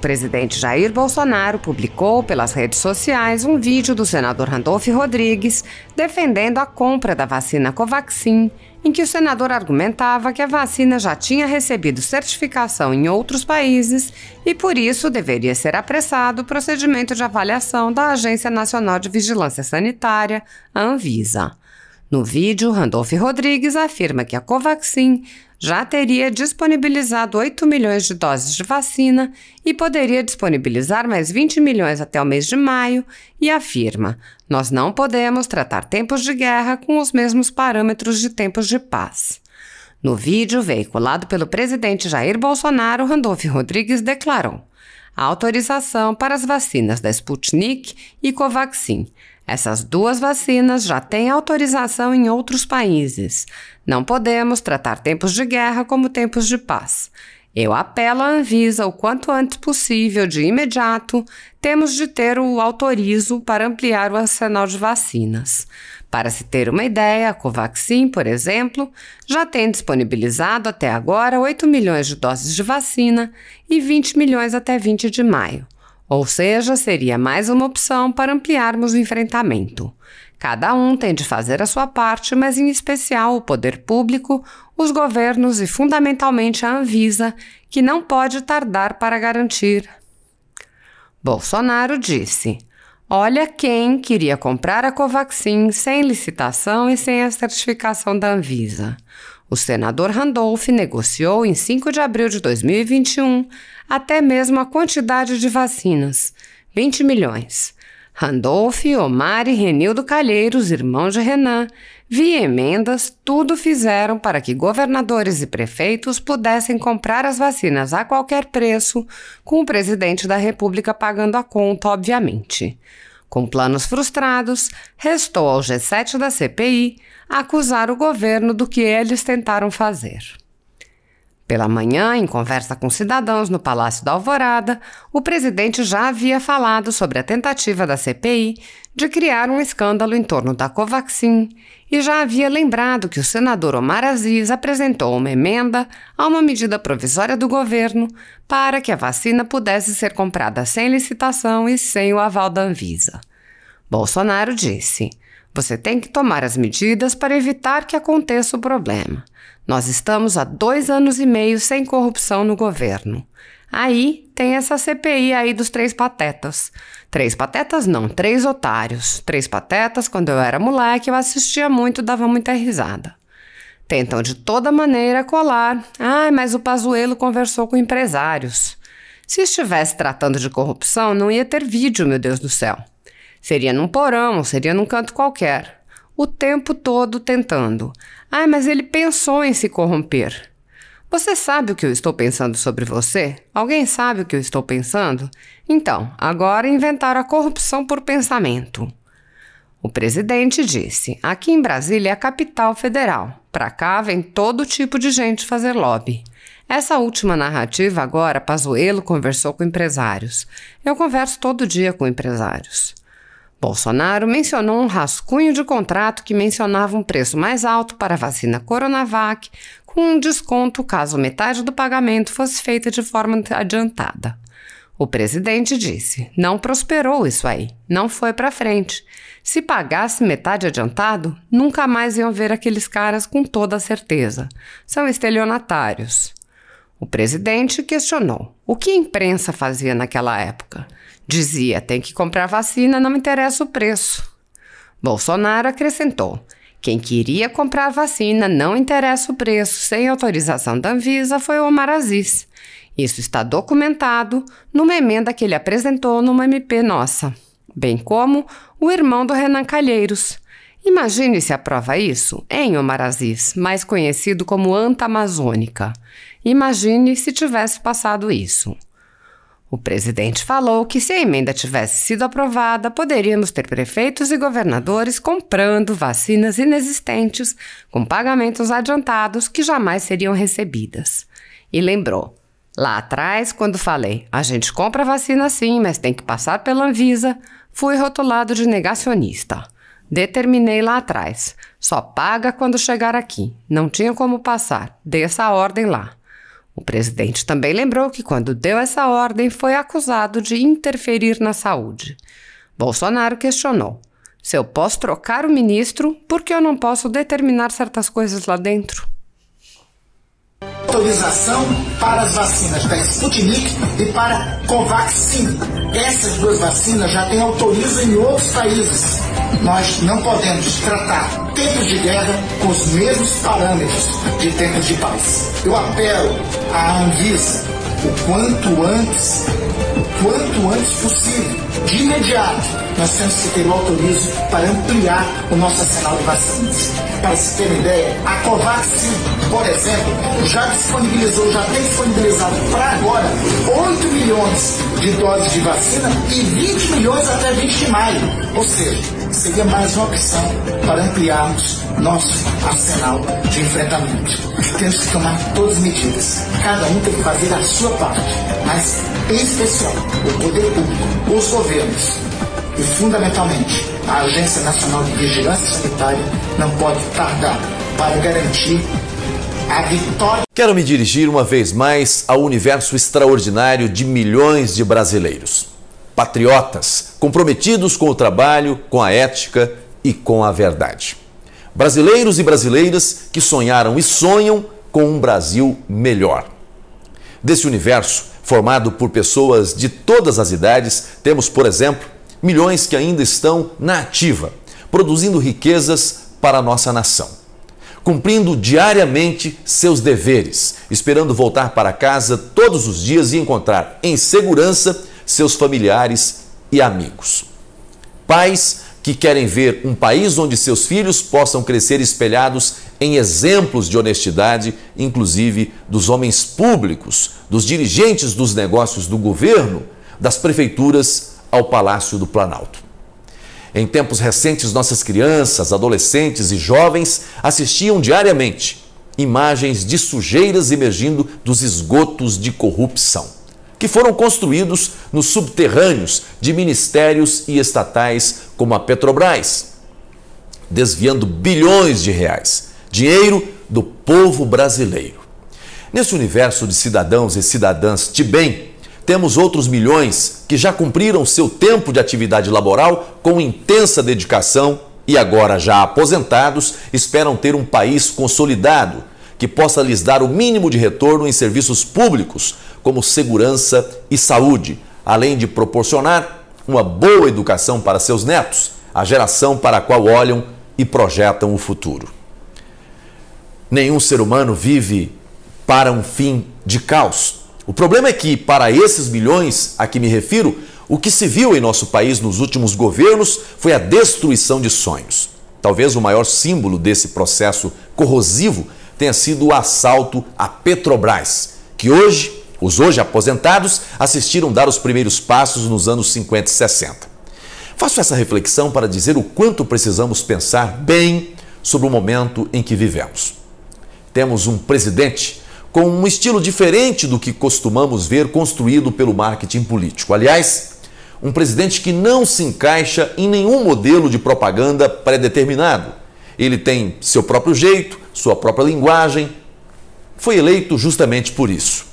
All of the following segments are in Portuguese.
presidente Jair Bolsonaro publicou pelas redes sociais um vídeo do senador Randolph Rodrigues defendendo a compra da vacina Covaxin, em que o senador argumentava que a vacina já tinha recebido certificação em outros países e, por isso, deveria ser apressado o procedimento de avaliação da Agência Nacional de Vigilância Sanitária, a Anvisa. No vídeo, Randolph Rodrigues afirma que a Covaxin já teria disponibilizado 8 milhões de doses de vacina e poderia disponibilizar mais 20 milhões até o mês de maio e afirma: nós não podemos tratar tempos de guerra com os mesmos parâmetros de tempos de paz. No vídeo veiculado pelo presidente Jair Bolsonaro, Randolph Rodrigues declarou: a autorização para as vacinas da Sputnik e Covaxin. Essas duas vacinas já têm autorização em outros países. Não podemos tratar tempos de guerra como tempos de paz. Eu apelo à Anvisa o quanto antes possível, de imediato, temos de ter o autorizo para ampliar o arsenal de vacinas. Para se ter uma ideia, a Covaxin, por exemplo, já tem disponibilizado até agora 8 milhões de doses de vacina e 20 milhões até 20 de maio. Ou seja, seria mais uma opção para ampliarmos o enfrentamento. Cada um tem de fazer a sua parte, mas em especial o poder público, os governos e fundamentalmente a Anvisa, que não pode tardar para garantir. Bolsonaro disse: olha quem queria comprar a Covaxin sem licitação e sem a certificação da Anvisa. O senador Randolph negociou em 5 de abril de 2021 até mesmo a quantidade de vacinas, 20 milhões. Randolph, Omar e Renildo Calheiros, irmãos de Renan, via emendas, tudo fizeram para que governadores e prefeitos pudessem comprar as vacinas a qualquer preço, com o presidente da República pagando a conta, obviamente. Com planos frustrados, restou ao G7 da CPI acusar o governo do que eles tentaram fazer. Pela manhã, em conversa com cidadãos no Palácio da Alvorada, o presidente já havia falado sobre a tentativa da CPI de criar um escândalo em torno da Covaxin e já havia lembrado que o senador Omar Aziz apresentou uma emenda a uma medida provisória do governo para que a vacina pudesse ser comprada sem licitação e sem o aval da Anvisa. Bolsonaro disse: você tem que tomar as medidas para evitar que aconteça o problema. Nós estamos há 2 anos e meio sem corrupção no governo. Aí tem essa CPI aí dos 3 patetas. 3 patetas não, 3 otários. 3 patetas, quando eu era moleque, eu assistia muito, dava muita risada. Tentam de toda maneira colar. Mas o Pazuello conversou com empresários. Se estivesse tratando de corrupção, não ia ter vídeo, meu Deus do céu. Seria num porão, seria num canto qualquer. O tempo todo tentando. Mas ele pensou em se corromper. Você sabe o que eu estou pensando sobre você? Alguém sabe o que eu estou pensando? Então, agora inventaram a corrupção por pensamento. O presidente disse: aqui em Brasília é a capital federal. Pra cá vem todo tipo de gente fazer lobby. Essa última narrativa agora, Pazuello conversou com empresários. Eu converso todo dia com empresários. Bolsonaro mencionou um rascunho de contrato que mencionava um preço mais alto para a vacina Coronavac, com um desconto caso metade do pagamento fosse feita de forma adiantada. O presidente disse: não prosperou isso aí, não foi para frente. Se pagasse metade adiantado, nunca mais iam ver aqueles caras com toda a certeza. São estelionatários. O presidente questionou: o que a imprensa fazia naquela época? Dizia: tem que comprar vacina, não me interessa o preço. Bolsonaro acrescentou: quem queria comprar vacina, não interessa o preço, sem autorização da Anvisa, foi o Omar Aziz. Isso está documentado numa emenda que ele apresentou numa MP nossa, bem como o irmão do Renan Calheiros. Imagine se aprova isso, hein, Omar Aziz, mais conhecido como Anta Amazônica. Imagine se tivesse passado isso. O presidente falou que se a emenda tivesse sido aprovada, poderíamos ter prefeitos e governadores comprando vacinas inexistentes com pagamentos adiantados que jamais seriam recebidas. E lembrou: lá atrás, quando falei, a gente compra vacina sim, mas tem que passar pela Anvisa, fui rotulado de negacionista. Determinei lá atrás, só paga quando chegar aqui, não tinha como passar, dê essa ordem lá. O presidente também lembrou que, quando deu essa ordem, foi acusado de interferir na saúde. Bolsonaro questionou: se eu posso trocar o ministro, por que eu não posso determinar certas coisas lá dentro? Autorização para as vacinas da Sputnik e para Covaxin. Essas duas vacinas já têm autorização em outros países. Nós não podemos tratar tempos de guerra com os mesmos parâmetros de tempos de paz. Eu apelo à Anvisa o quanto antes possível, de imediato, nós temos que ter o autorizo para ampliar o nosso arsenal de vacinas. Para se ter uma ideia, a Covaxin, por exemplo, já tem disponibilizado para agora 8 milhões de doses de vacina e 20 milhões até 20 de maio. Ou seja, seria mais uma opção para ampliarmos nosso arsenal de enfrentamento. Temos que tomar todas as medidas. Cada um tem que fazer a sua parte, mas em especial o poder público, os governos e, fundamentalmente, a Agência Nacional de Vigilância Sanitária não pode tardar para garantir a vitória. Quero me dirigir uma vez mais ao universo extraordinário de milhões de brasileiros. Patriotas, comprometidos com o trabalho, com a ética e com a verdade. Brasileiros e brasileiras que sonharam e sonham com um Brasil melhor. Desse universo, formado por pessoas de todas as idades, temos, por exemplo, milhões que ainda estão na ativa, produzindo riquezas para a nossa nação, cumprindo diariamente seus deveres, esperando voltar para casa todos os dias e encontrar em segurança seus familiares e amigos. Pais que querem ver um país onde seus filhos possam crescer espelhados em exemplos de honestidade, inclusive dos homens públicos, dos dirigentes dos negócios do governo, das prefeituras ao Palácio do Planalto. Em tempos recentes, nossas crianças, adolescentes e jovens assistiam diariamente imagens de sujeiras emergindo dos esgotos de corrupção, que foram construídos nos subterrâneos de ministérios e estatais como a Petrobras, desviando bilhões de reais, dinheiro do povo brasileiro. Nesse universo de cidadãos e cidadãs de bem, temos outros milhões que já cumpriram seu tempo de atividade laboral com intensa dedicação e agora já aposentados esperam ter um país consolidado que possa lhes dar o mínimo de retorno em serviços públicos como segurança e saúde, além de proporcionar uma boa educação para seus netos, a geração para a qual olham e projetam o futuro. Nenhum ser humano vive para um fim de caos. O problema é que, para esses milhões a que me refiro, o que se viu em nosso país nos últimos governos foi a destruição de sonhos. Talvez o maior símbolo desse processo corrosivo tenha sido o assalto à Petrobras, que os hoje aposentados assistiram dar os primeiros passos nos anos 50 e 60. Faço essa reflexão para dizer o quanto precisamos pensar bem sobre o momento em que vivemos. Temos um presidente com um estilo diferente do que costumamos ver construído pelo marketing político. Aliás, um presidente que não se encaixa em nenhum modelo de propaganda pré-determinado. Ele tem seu próprio jeito, sua própria linguagem. Foi eleito justamente por isso.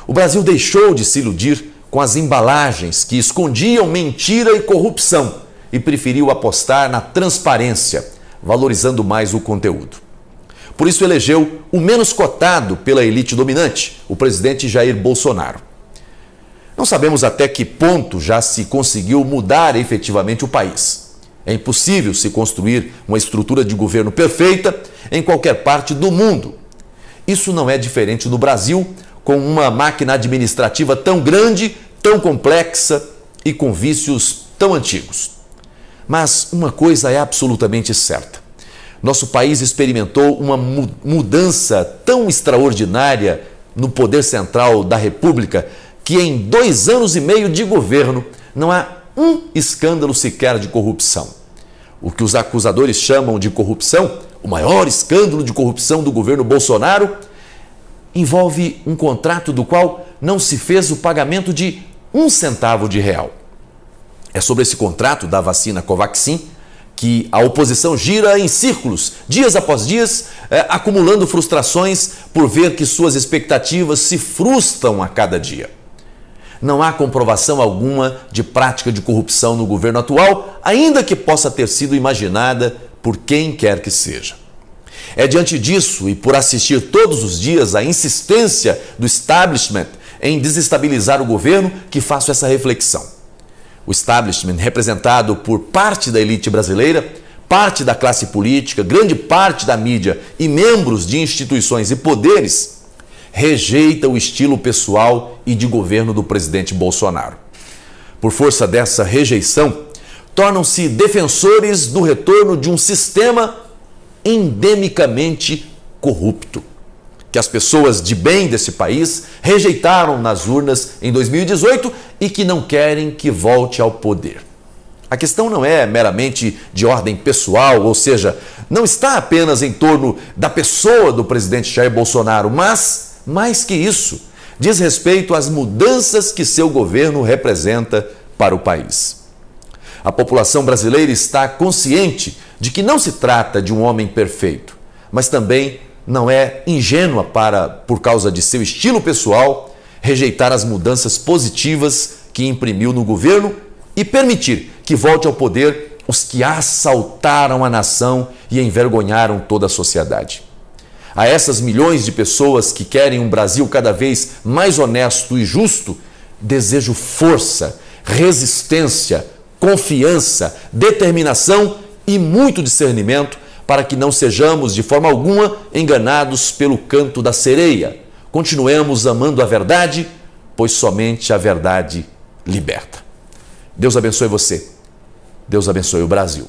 O Brasil deixou de se iludir com as embalagens que escondiam mentira e corrupção e preferiu apostar na transparência, valorizando mais o conteúdo. Por isso elegeu o menos cotado pela elite dominante, o presidente Jair Bolsonaro. Não sabemos até que ponto já se conseguiu mudar efetivamente o país. É impossível se construir uma estrutura de governo perfeita em qualquer parte do mundo. Isso não é diferente no Brasil, com uma máquina administrativa tão grande, tão complexa e com vícios tão antigos. Mas uma coisa é absolutamente certa. Nosso país experimentou uma mudança tão extraordinária no poder central da República que em 2 anos e meio de governo não há um escândalo sequer de corrupção. O que os acusadores chamam de corrupção, o maior escândalo de corrupção do governo Bolsonaro, envolve um contrato do qual não se fez o pagamento de 1 centavo de real. É sobre esse contrato da vacina Covaxin que a oposição gira em círculos, dias após dias, acumulando frustrações por ver que suas expectativas se frustram a cada dia. Não há comprovação alguma de prática de corrupção no governo atual, ainda que possa ter sido imaginada por quem quer que seja. É diante disso e por assistir todos os dias à insistência do establishment em desestabilizar o governo que faço essa reflexão. O establishment, representado por parte da elite brasileira, parte da classe política, grande parte da mídia e membros de instituições e poderes, rejeita o estilo pessoal e de governo do presidente Bolsonaro. Por força dessa rejeição, tornam-se defensores do retorno de um sistema endemicamente corrupto, que as pessoas de bem desse país rejeitaram nas urnas em 2018 e que não querem que volte ao poder. A questão não é meramente de ordem pessoal, ou seja, não está apenas em torno da pessoa do presidente Jair Bolsonaro, mas, mais que isso, diz respeito às mudanças que seu governo representa para o país. A população brasileira está consciente de que não se trata de um homem perfeito, mas também não é ingênua por causa de seu estilo pessoal, rejeitar as mudanças positivas que imprimiu no governo e permitir que volte ao poder os que assaltaram a nação e envergonharam toda a sociedade. A essas milhões de pessoas que querem um Brasil cada vez mais honesto e justo, desejo força, resistência, confiança, determinação e muito discernimento para que não sejamos de forma alguma enganados pelo canto da sereia. Continuemos amando a verdade, pois somente a verdade liberta. Deus abençoe você. Deus abençoe o Brasil.